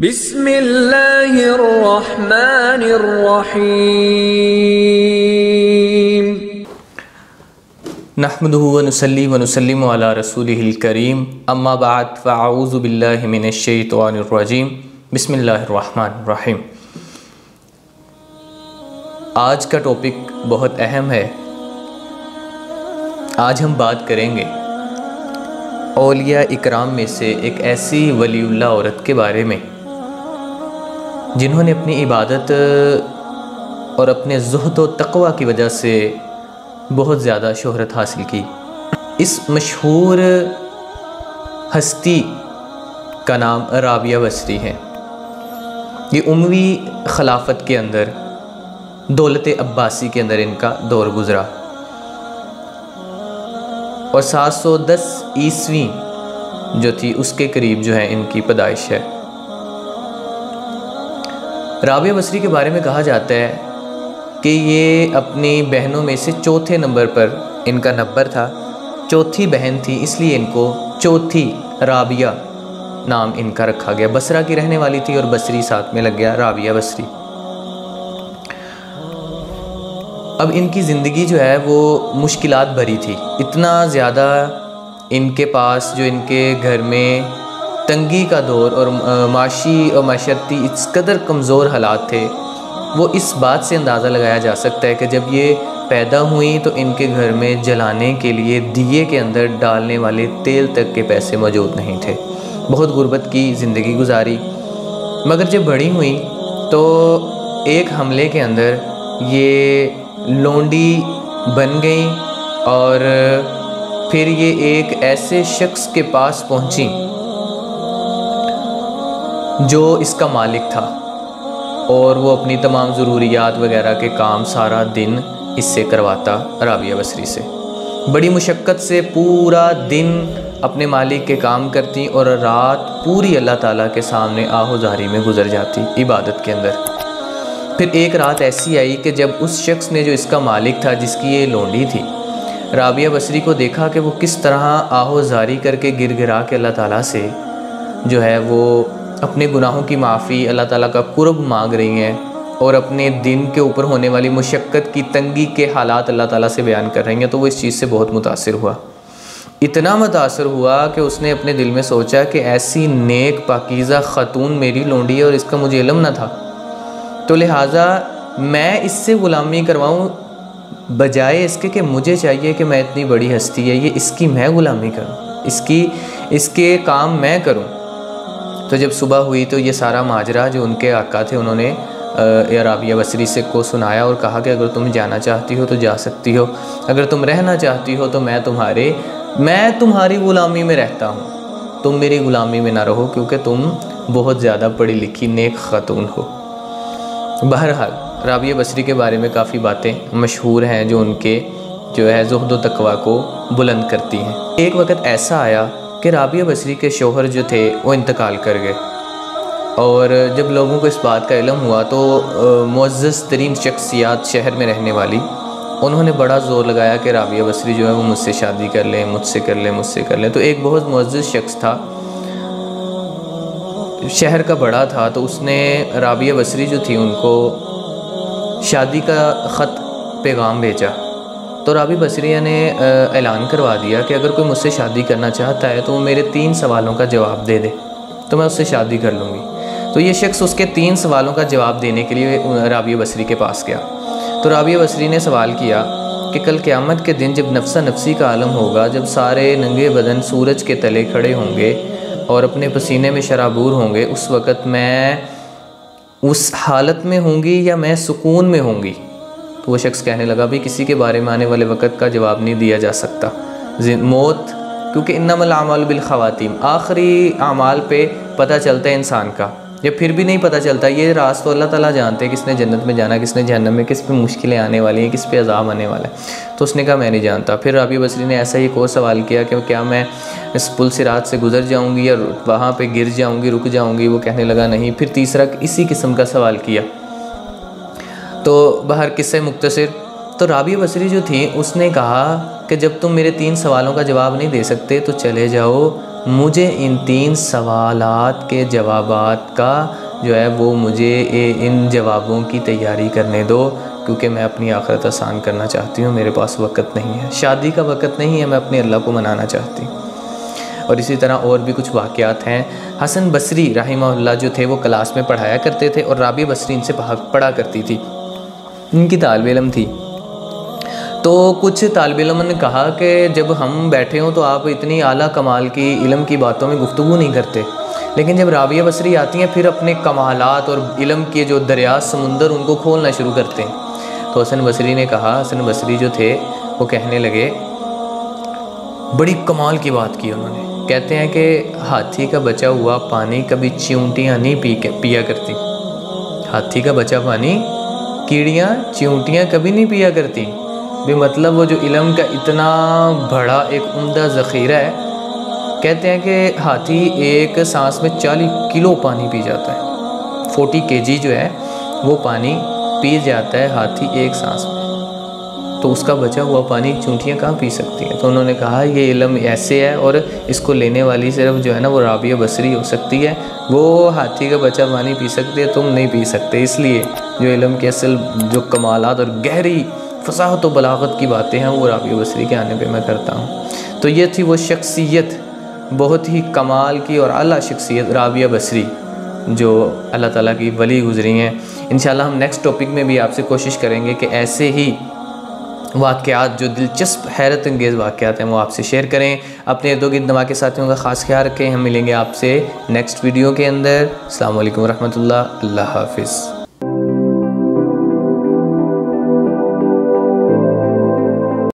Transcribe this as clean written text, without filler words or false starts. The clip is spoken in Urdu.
بسم اللہ الرحمن الرحیم نحمدہ ونصلی ونسلم علی رسولہ الکریم اما بعد فاعوذ باللہ من الشیطان الرجیم بسم اللہ الرحمن الرحیم۔ آج کا ٹاپک بہت اہم ہے۔ آج ہم بات کریں گے اولیاء اکرام میں سے ایک ایسی ولی اللہ عورت کے بارے میں جنہوں نے اپنی عبادت اور اپنے زہد و تقوی کی وجہ سے بہت زیادہ شہرت حاصل کی۔ اس مشہور ہستی کا نام رابعہ بصری ہے۔ یہ اموی خلافت کے اندر دولت عباسی کے اندر ان کا دور گزرا اور 710 عیسوی جو تھی اس کے قریب جو ہے ان کی پیدائش ہے۔ رابعہ بصری کے بارے میں کہا جاتا ہے کہ یہ اپنی بہنوں میں سے چوتھے نمبر پر ان کا نمبر تھا، چوتھی بہن تھی، اس لیے ان کو چوتھی رابعہ نام ان کا رکھا گیا۔ بصرہ کی رہنے والی تھی اور بصری ساتھ میں لگ گیا، رابعہ بصری۔ اب ان کی زندگی جو ہے وہ مشکلات بھری تھی، اتنا زیادہ ان کے پاس جو ان کے گھر میں تنگی کا دور اور معاشی اور معاشرتی اس قدر کمزور حالات تھے، وہ اس بات سے اندازہ لگایا جا سکتا ہے کہ جب یہ پیدا ہوئیں تو ان کے گھر میں جلانے کے لیے دیے کے اندر ڈالنے والے تیل تک کے پیسے موجود نہیں تھے۔ بہت غربت کی زندگی گزاری، مگر جب بڑی ہوئیں تو ایک حملے کے اندر یہ لونڈی بن گئیں اور پھر یہ ایک ایسے شخص کے پاس پہنچیں جو اس کا مالک تھا اور وہ اپنی تمام ضروریات وغیرہ کے کام سارا دن اس سے کرواتا، رابعہ بصری سے۔ بڑی مشقت سے پورا دن اپنے مالک کے کام کرتی اور رات پوری اللہ تعالیٰ کے سامنے آہوزاری میں گزر جاتی عبادت کے اندر۔ پھر ایک رات ایسی آئی کہ جب اس شخص نے جو اس کا مالک تھا، جس کی یہ لونڈی تھی، رابعہ بصری کو دیکھا کہ وہ کس طرح آہوزاری کر کے گر گرا کے اللہ تعالیٰ سے جو ہے وہ اپنے گناہوں کی معافی، اللہ تعالیٰ کا قرب مانگ رہی ہیں اور اپنے دن کے اوپر ہونے والی مشقت کی تنگی کے حالات اللہ تعالیٰ سے بیان کر رہی ہیں، تو وہ اس چیز سے بہت متاثر ہوا۔ اتنا متاثر ہوا کہ اس نے اپنے دل میں سوچا کہ ایسی نیک پاکیزہ خاتون میری لونڈی ہے اور اس کا مجھے علم نہ تھا، تو لہٰذا میں اس سے غلامی کرواؤں بجائے اس کے کہ مجھے چاہیے کہ میں اتنی بڑی ہستی ہے، یہ اس کی میں غلامی کروں، اس کے کام میں کروں۔ تو جب صبح ہوئی تو یہ سارا ماجرا جو ان کے آقا تھے انہوں نے رابعہ بصری سے کو سنایا اور کہا کہ اگر تم جانا چاہتی ہو تو جا سکتی ہو، اگر تم رہنا چاہتی ہو تو میں تمہاری غلامی میں رہتا ہوں، تم میری غلامی میں نہ رہو کیونکہ تم بہت زیادہ پڑھی لکھی نیک خاتون ہو۔ بہرحال رابعہ بصری کے بارے میں کافی باتیں مشہور ہیں جو ان کے جو ہے زہد و تقوی کو بلند کرتی ہیں۔ ایک وقت ایسا آیا کہ رابعہ بصری کے شوہر جو تھے وہ انتقال کر گئے، اور جب لوگوں کو اس بات کا علم ہوا تو معزز ترین شخصیات شہر میں رہنے والی انہوں نے بڑا زور لگایا کہ رابعہ بصری جو ہے وہ مجھ سے شادی کر لیں، مجھ سے کر لیں۔ تو ایک بہت معزز شخص تھا، شہر کا بڑا تھا، تو اس نے رابعہ بصری جو تھی ان کو شادی کا خط پیغام بھیجا۔ تو رابعہ بصریہ نے اعلان کروا دیا کہ اگر کوئی مجھ سے شادی کرنا چاہتا ہے تو وہ میرے 3 سوالوں کا جواب دے دے تو میں اس سے شادی کر لوں گی۔ تو یہ شخص اس کے 3 سوالوں کا جواب دینے کے لیے رابعہ بصری کے پاس گیا۔ تو رابعہ بصری نے سوال کیا کہ کل قیامت کے دن جب نفسا نفسی کا عالم ہوگا، جب سارے ننگے بدن سورج کے تلے کھڑے ہوں گے اور اپنے پسینے میں شرابور ہوں گے، اس وقت میں اس حالت میں ہوں گی یا میں سکون میں ہوں گی؟ تو وہ شخص کہنے لگا بھی کسی کے بارے میں آنے والے وقت کا جواب نہیں دیا جا سکتا، موت، کیونکہ انما الاعمال بالخواتیم، آخری اعمال پہ پتہ چلتا ہے انسان کا، یا پھر بھی نہیں پتہ چلتا، یہ راز تو اللہ تعالیٰ جانتے ہیں کس نے جنت میں جانا، کس نے جہنم میں، کس پہ مشکلیں آنے والی ہیں، کس پہ عذاب آنے والا ہے۔ تو اس نے کہا میں نہیں جانتا۔ پھر رابعہ بصری نے ایسا ہی ایک اور سوال کیا کہ کیا میں اس پل صراط سے گزر جاؤں گی یا وہاں پہ گر جاؤں گی، رک جاؤں گی؟ وہ کہنے لگا نہیں۔ پھر تیسرا اسی قسم کا سوال کیا۔ تو بہر قصہ مختصر، تو رابعہ بصری جو تھی اس نے کہا کہ جب تم میرے 3 سوالوں کا جواب نہیں دے سکتے تو چلے جاؤ مجھے ان 3 سوالات کے جوابات کا جو ہے وہ مجھے ان جوابوں کی تیاری کرنے دو، کیونکہ میں اپنی آخرت آسان کرنا چاہتی ہوں، میرے پاس وقت نہیں ہے، شادی کا وقت نہیں ہے، میں اپنے اللہ کو منانا چاہتی ہوں۔ اور اسی طرح اور بھی کچھ واقعات ہیں۔ حسن بصری رحمہ اللہ جو تھے وہ کلاس میں پڑھایا کرتے تھے، اور رابعہ بصری ان سے پڑھا کرتی تھی، ان کی طالب علم تھی۔ تو کچھ طالب علم نے کہا کہ جب ہم بیٹھے ہوں تو آپ اتنی اعلیٰ کمال کی علم کی باتوں میں گفتگو نہیں کرتے، لیکن جب رابعہ بصری آتی ہیں پھر اپنے کمالات اور علم کے جو دریا سمندر ان کو کھولنا شروع کرتے ہیں۔ تو حسن بصری نے کہا، حسن بصری جو تھے وہ کہنے لگے، بڑی کمال کی بات کی انہوں نے، کہتے ہیں کہ ہاتھی کا بچا ہوا پانی کبھی چیونٹیاں نہیں پیا کرتی، ہاتھی کا بچا پانی کیڑیاں چیونٹیاں کبھی نہیں پیا کرتی۔ بھی مطلب وہ جو علم کا اتنا بڑا ایک عمدہ ذخیرہ ہے، کہتے ہیں کہ ہاتھی ایک سانس میں 40 کلو پانی پی جاتا ہے، 40 kg جو ہے وہ پانی پی جاتا ہے ہاتھی ایک سانس میں، تو اس کا بچا ہوا پانی چونٹیاں کہاں پی سکتی ہیں؟ تو انہوں نے کہا یہ علم ایسے ہے، اور اس کو لینے والی صرف جو ہے نا وہ رابعہ بصری ہو سکتی ہے، وہ ہاتھی کا بچا پانی پی سکتی ہے، تم نہیں پی سکتے۔ اس لیے جو علم کے اصل جو کمالات اور گہری فصاحت و بلاغت کی باتیں ہیں وہ رابعہ بصری کے آنے پہ میں کرتا ہوں۔ تو یہ تھی وہ شخصیت، بہت ہی کمال کی اور اعلیٰ شخصیت رابعہ بصری جو اللہ تعالیٰ کی ولی گزری ہیں۔ انشاءاللہ ہم نیکسٹ ٹاپک میں بھی آپ سے کوشش کریں گے کہ ایسے ہی واقعات جو دلچسپ حیرت انگیز واقعات ہیں وہ آپ سے شیئر کریں۔ اپنے ارد گرد نوا کے ساتھیوں کا خاص خیال رکھیں۔ ہم ملیں گے آپ سے نیکسٹ ویڈیو کے اندر۔ السلام علیکم ورحمۃ اللہ، اللہ حافظ۔